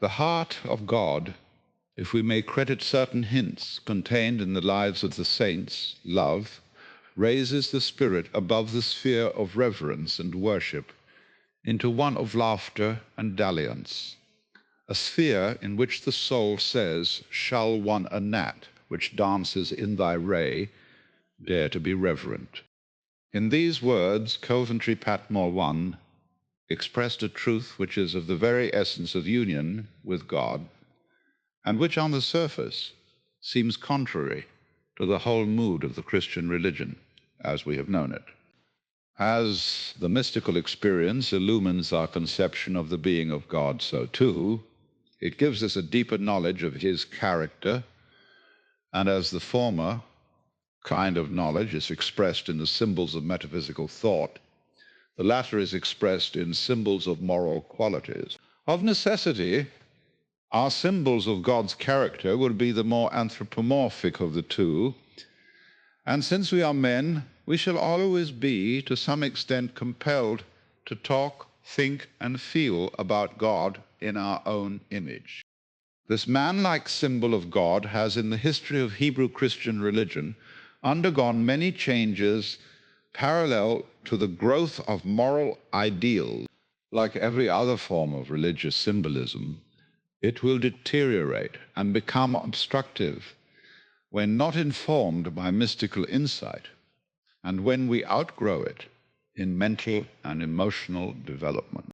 The heart of God, if we may credit certain hints contained in the lives of the saints, love, raises the spirit above the sphere of reverence and worship into one of laughter and dalliance, a sphere in which the soul says, "Shall one a gnat which dances in thy ray dare to be reverent?" In these words, Coventry Patmore I expressed a truth which is of the very essence of union with God, and which on the surface seems contrary to the whole mood of the Christian religion as we have known it. As the mystical experience illumines our conception of the being of God, so too it gives us a deeper knowledge of his character, and as the former kind of knowledge is expressed in the symbols of metaphysical thought, the latter is expressed in symbols of moral qualities. Of necessity, our symbols of God's character would be the more anthropomorphic of the two, and since we are men, we shall always be, to some extent, compelled to talk, think, and feel about God in our own image. This man-like symbol of God has, in the history of Hebrew Christian religion, undergone many changes parallel to the growth of moral ideals. Like every other form of religious symbolism, it will deteriorate and become obstructive when not informed by mystical insight, and when we outgrow it in mental and emotional development.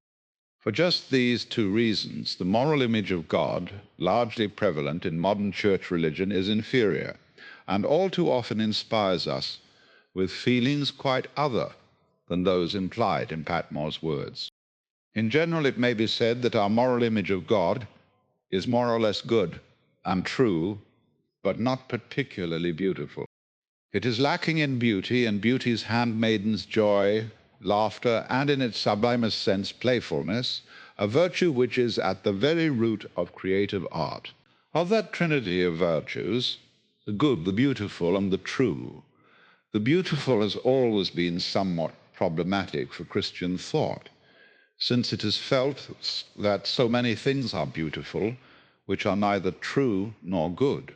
For just these two reasons, the moral image of God, largely prevalent in modern church religion, is inferior, and all too often inspires us with feelings quite other than those implied in Patmore's words. In general, it may be said that our moral image of God is more or less good and true, but not particularly beautiful. It is lacking in beauty, and beauty's handmaiden's joy, laughter, and in its sublimest sense, playfulness, a virtue which is at the very root of creative art. Of that trinity of virtues, the good, the beautiful, and the true, the beautiful has always been somewhat problematic for Christian thought, since it is felt that so many things are beautiful which are neither true nor good.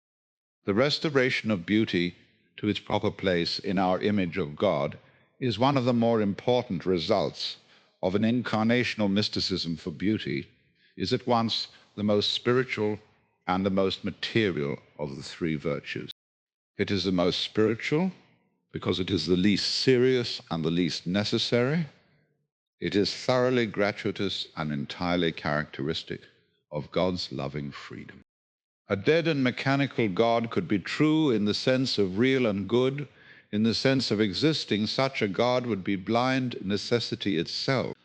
The restoration of beauty to its proper place in our image of God is one of the more important results of an incarnational mysticism, for beauty is at once the most spiritual and the most material of the three virtues. It is the most spiritual because it is the least serious and the least necessary. It is thoroughly gratuitous and entirely characteristic of God's loving freedom. A dead and mechanical God could be true in the sense of real and good. In the sense of existing, such a God would be blind necessity itself.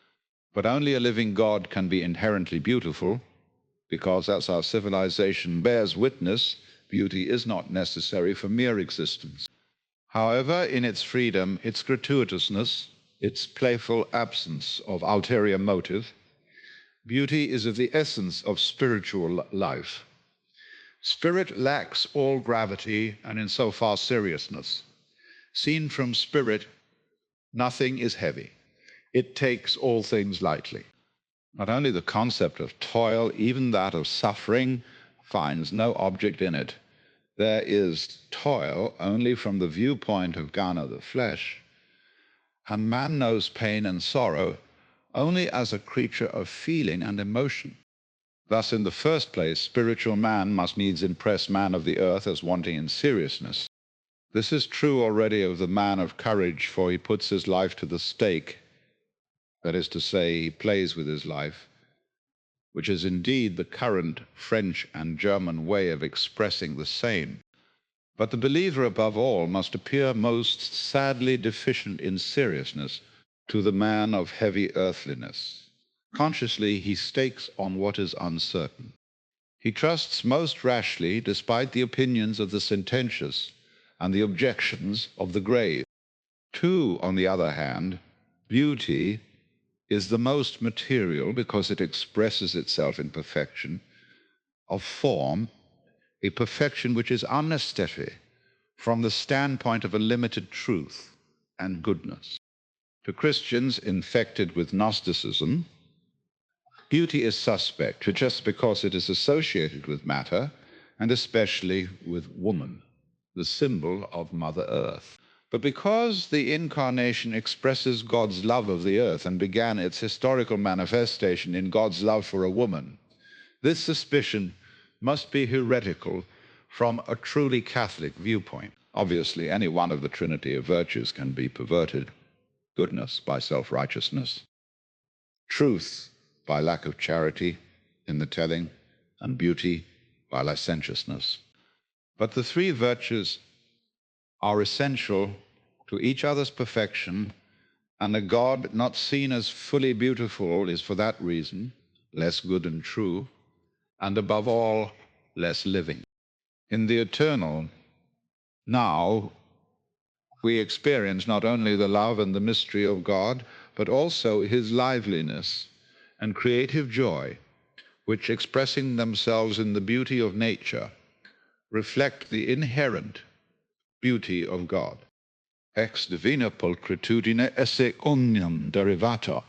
But only a living God can be inherently beautiful, because, as our civilization bears witness, beauty is not necessary for mere existence. However, in its freedom, its gratuitousness, its playful absence of ulterior motive, beauty is of the essence of spiritual life. Spirit lacks all gravity and insofar seriousness. Seen from spirit, nothing is heavy. It takes all things lightly. Not only the concept of toil, even that of suffering, finds no object in it. There is toil only from the viewpoint of Ghana, the flesh, and man knows pain and sorrow only as a creature of feeling and emotion. Thus, in the first place, spiritual man must needs impress man of the earth as wanting in seriousness. This is true already of the man of courage, for he puts his life to the stake. That is to say, he plays with his life, which is indeed the current French and German way of expressing the same. But the believer, above all, must appear most sadly deficient in seriousness to the man of heavy earthliness. Consciously, he stakes on what is uncertain. He trusts most rashly, despite the opinions of the sententious and the objections of the grave. Two, on the other hand, beauty is the most material because it expresses itself in perfection of form, a perfection which is unnecessary from the standpoint of a limited truth and goodness. To Christians infected with Gnosticism, Beauty is suspect just because it is associated with matter, and especially with woman, the symbol of Mother Earth. But because the Incarnation expresses God's love of the earth and began its historical manifestation in God's love for a woman, this suspicion must be heretical from a truly Catholic viewpoint. Obviously, any one of the trinity of virtues can be perverted: goodness by self-righteousness, truth by lack of charity in the telling, and beauty by licentiousness. But the three virtues are essential to each other's perfection, and a God not seen as fully beautiful is for that reason less good and true, and above all, less living. In the eternal now, we experience not only the love and the mystery of God, but also his liveliness and creative joy, which, expressing themselves in the beauty of nature, reflect the inherent beauty of God. Ex divina pulcritudine esse omnium derivata.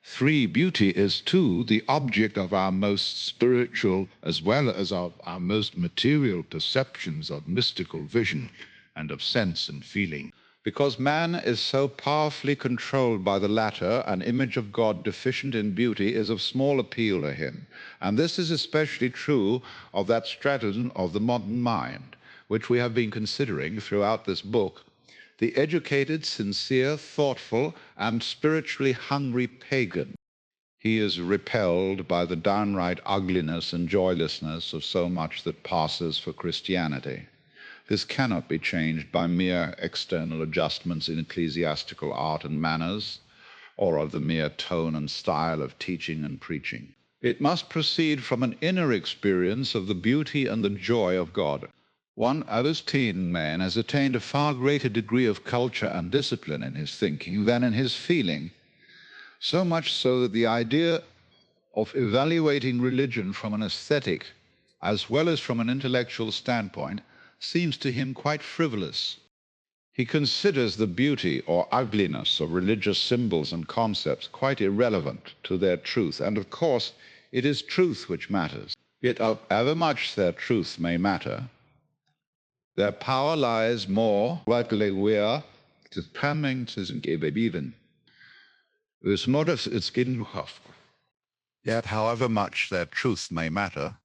3. Beauty is, too, the object of our most spiritual as well as of our most material perceptions of mystical vision and of sense and feeling. Because man is so powerfully controlled by the latter, an image of God deficient in beauty is of small appeal to him. And this is especially true of that stratum of the modern mind, which we have been considering throughout this book: the educated, sincere, thoughtful, and spiritually hungry pagan. He is repelled by the downright ugliness and joylessness of so much that passes for Christianity. This cannot be changed by mere external adjustments in ecclesiastical art and manners, or of the mere tone and style of teaching and preaching. It must proceed from an inner experience of the beauty and the joy of God. One Augustine man has attained a far greater degree of culture and discipline in his thinking than in his feeling, so much so that the idea of evaluating religion from an aesthetic as well as from an intellectual standpoint seems to him quite frivolous. He considers the beauty or ugliness of religious symbols and concepts quite irrelevant to their truth, and of course it is truth which matters. Yet however much their truth may matter, their power lies more, yet however much their truth may matter,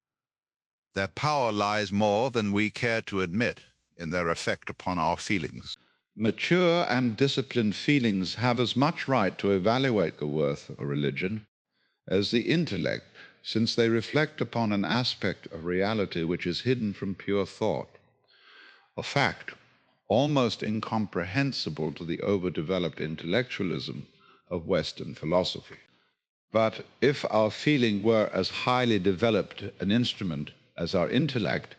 their power lies more than we care to admit in their effect upon our feelings. Mature and disciplined feelings have as much right to evaluate the worth of a religion as the intellect, since they reflect upon an aspect of reality which is hidden from pure thought, a fact almost incomprehensible to the overdeveloped intellectualism of Western philosophy. But if our feeling were as highly developed an instrument as our intellect,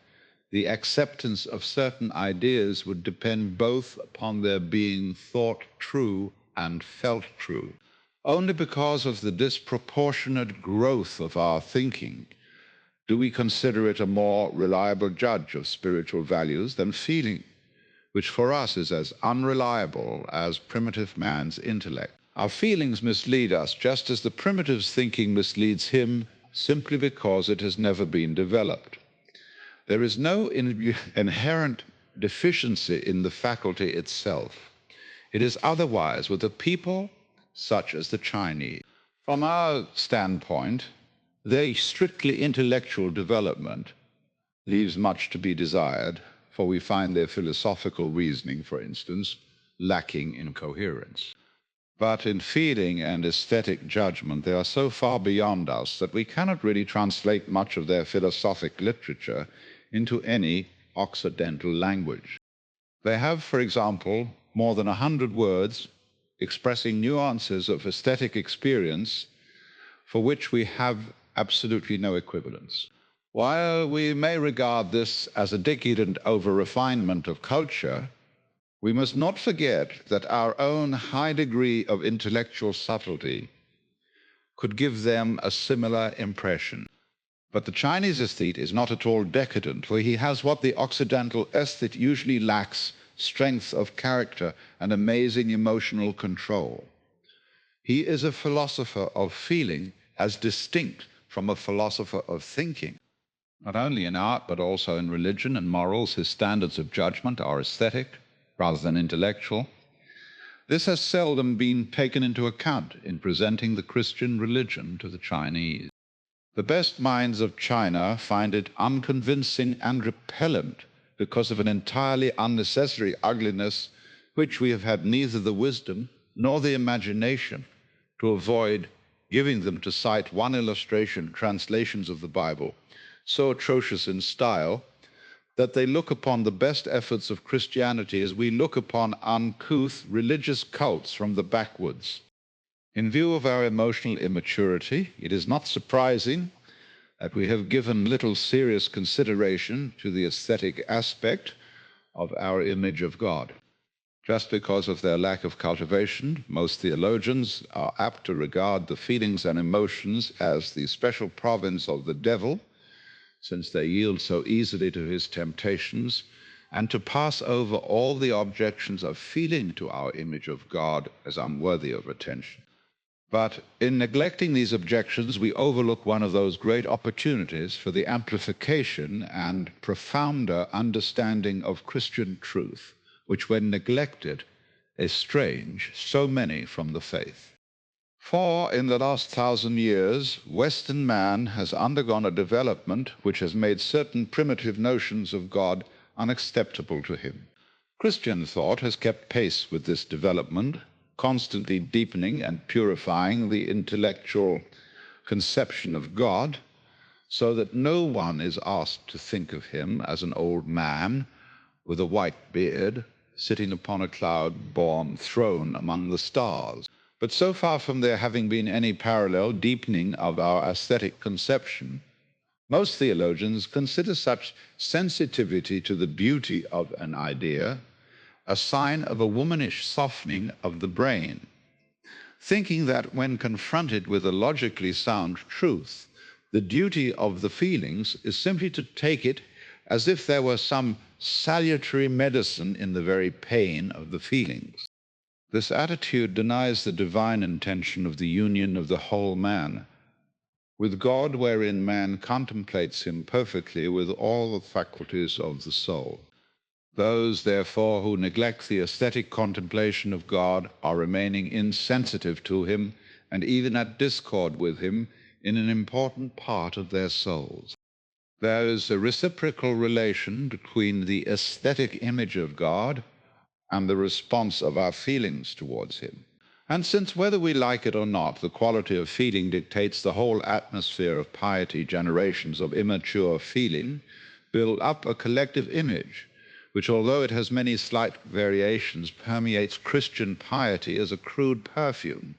the acceptance of certain ideas would depend both upon their being thought true and felt true. Only because of the disproportionate growth of our thinking do we consider it a more reliable judge of spiritual values than feeling, which for us is as unreliable as primitive man's intellect. Our feelings mislead us just as the primitive's thinking misleads him, simply because it has never been developed. There is no inherent deficiency in the faculty itself. It is otherwise with a people such as the Chinese. From our standpoint, their strictly intellectual development leaves much to be desired, for we find their philosophical reasoning, for instance, lacking in coherence. But in feeling and aesthetic judgment, they are so far beyond us that we cannot really translate much of their philosophic literature into any Occidental language. They have, for example, more than 100 words expressing nuances of aesthetic experience for which we have absolutely no equivalence. While we may regard this as a decadent over-refinement of culture, we must not forget that our own high degree of intellectual subtlety could give them a similar impression. But the Chinese aesthete is not at all decadent, for he has what the Occidental aesthete usually lacks: strength of character and amazing emotional control. He is a philosopher of feeling as distinct from a philosopher of thinking. Not only in art, but also in religion and morals, his standards of judgment are aesthetic rather than intellectual. This has seldom been taken into account in presenting the Christian religion to the Chinese. The best minds of China find it unconvincing and repellent because of an entirely unnecessary ugliness which we have had neither the wisdom nor the imagination to avoid giving them, to cite one illustration, translations of the Bible, so atrocious in style that they look upon the best efforts of Christianity as we look upon uncouth religious cults from the backwoods. In view of our emotional immaturity, it is not surprising that we have given little serious consideration to the aesthetic aspect of our image of God. Just because of their lack of cultivation, most theologians are apt to regard the feelings and emotions as the special province of the devil, since they yield so easily to his temptations, and to pass over all the objections of feeling to our image of God as unworthy of attention. But in neglecting these objections, we overlook one of those great opportunities for the amplification and profounder understanding of Christian truth, which, when neglected, estrange so many from the faith. For in the last 1,000 years, Western man has undergone a development which has made certain primitive notions of God unacceptable to him. Christian thought has kept pace with this development, constantly deepening and purifying the intellectual conception of God, so that no one is asked to think of him as an old man with a white beard sitting upon a cloud-borne throne among the stars. But so far from there having been any parallel deepening of our aesthetic conception, most theologians consider such sensitivity to the beauty of an idea a sign of a womanish softening of the brain, thinking that when confronted with a logically sound truth, the duty of the feelings is simply to take it as if there were some salutary medicine in the very pain of the feelings. This attitude denies the divine intention of the union of the whole man with God, wherein man contemplates him perfectly with all the faculties of the soul. Those, therefore, who neglect the aesthetic contemplation of God are remaining insensitive to him and even at discord with him in an important part of their souls. There is a reciprocal relation between the aesthetic image of God and the response of our feelings towards him. And since, whether we like it or not, the quality of feeling dictates the whole atmosphere of piety, generations of immature feeling build up a collective image, which, although it has many slight variations, permeates Christian piety as a crude perfume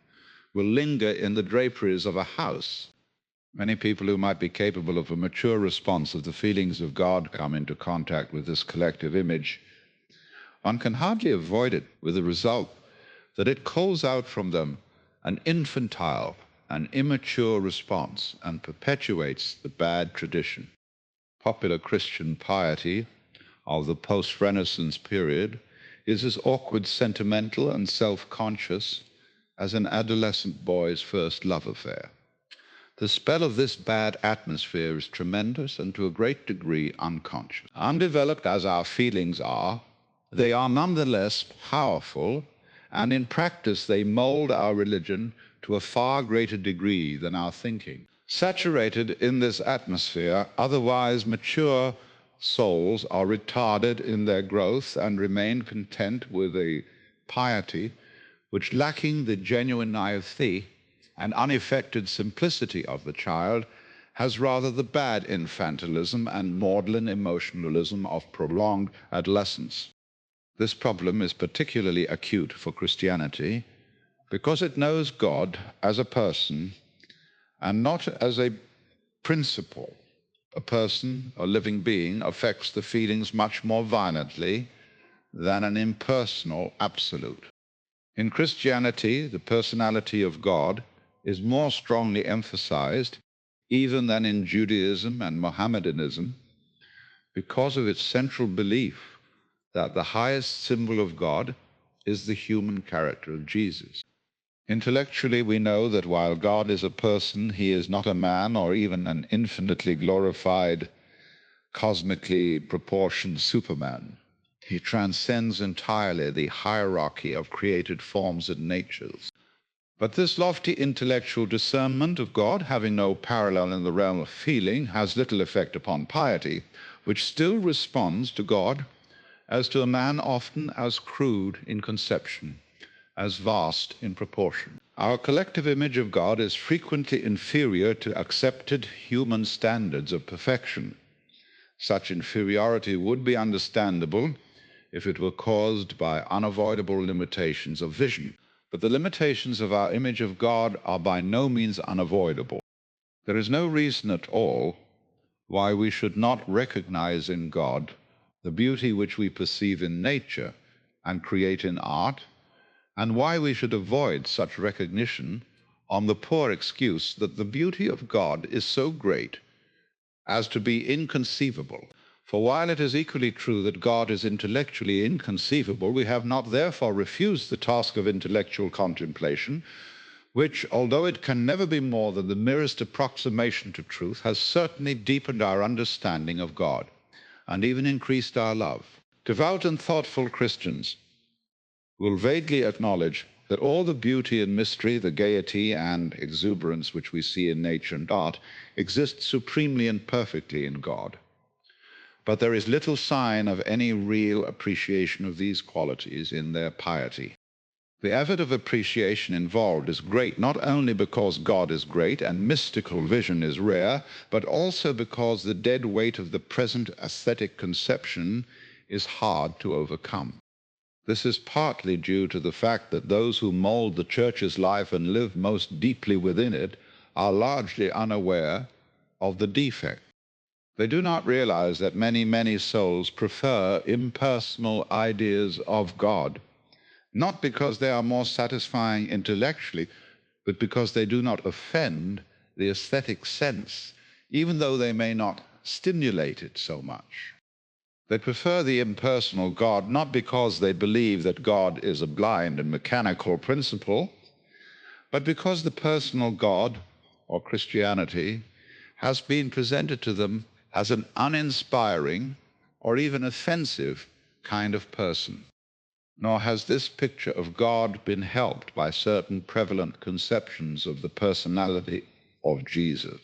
will linger in the draperies of a house. Many people who might be capable of a mature response of the feelings of God come into contact with this collective image. One can hardly avoid it, with the result that it calls out from them an infantile and immature response and perpetuates the bad tradition. Popular Christian piety of the post-Renaissance period is as awkward, sentimental, and self-conscious as an adolescent boy's first love affair. The spell of this bad atmosphere is tremendous and to a great degree unconscious. Undeveloped as our feelings are, they are nonetheless powerful, and in practice they mold our religion to a far greater degree than our thinking. Saturated in this atmosphere, otherwise mature souls are retarded in their growth and remain content with a piety which, lacking the genuine naivety and unaffected simplicity of the child, has rather the bad infantilism and maudlin emotionalism of prolonged adolescence. This problem is particularly acute for Christianity because it knows God as a person and not as a principle. A person, a living being, affects the feelings much more violently than an impersonal absolute. In Christianity, the personality of God is more strongly emphasized even than in Judaism and Mohammedanism because of its central belief that the highest symbol of God is the human character of Jesus. Intellectually, we know that while God is a person, he is not a man or even an infinitely glorified, cosmically proportioned Superman. He transcends entirely the hierarchy of created forms and natures. But this lofty intellectual discernment of God, having no parallel in the realm of feeling, has little effect upon piety, which still responds to God as to a man often as crude in conception, as vast in proportion. Our collective image of God is frequently inferior to accepted human standards of perfection. Such inferiority would be understandable if it were caused by unavoidable limitations of vision. But the limitations of our image of God are by no means unavoidable. There is no reason at all why we should not recognize in God the beauty which we perceive in nature and create in art, and why we should avoid such recognition on the poor excuse that the beauty of God is so great as to be inconceivable. For while it is equally true that God is intellectually inconceivable, we have not therefore refused the task of intellectual contemplation, which, although it can never be more than the merest approximation to truth, has certainly deepened our understanding of God and even increased our love. Devout and thoughtful Christians will vaguely acknowledge that all the beauty and mystery, the gaiety and exuberance which we see in nature and art exist supremely and perfectly in God. But there is little sign of any real appreciation of these qualities in their piety. The effort of appreciation involved is great, not only because God is great and mystical vision is rare, but also because the dead weight of the present aesthetic conception is hard to overcome. This is partly due to the fact that those who mold the Church's life and live most deeply within it are largely unaware of the defect. They do not realize that many souls prefer impersonal ideas of God, not because they are more satisfying intellectually, but because they do not offend the aesthetic sense, even though they may not stimulate it so much. They prefer the impersonal God not because they believe that God is a blind and mechanical principle, but because the personal God, or Christianity, has been presented to them as an uninspiring or even offensive kind of person. Nor has this picture of God been helped by certain prevalent conceptions of the personality of Jesus.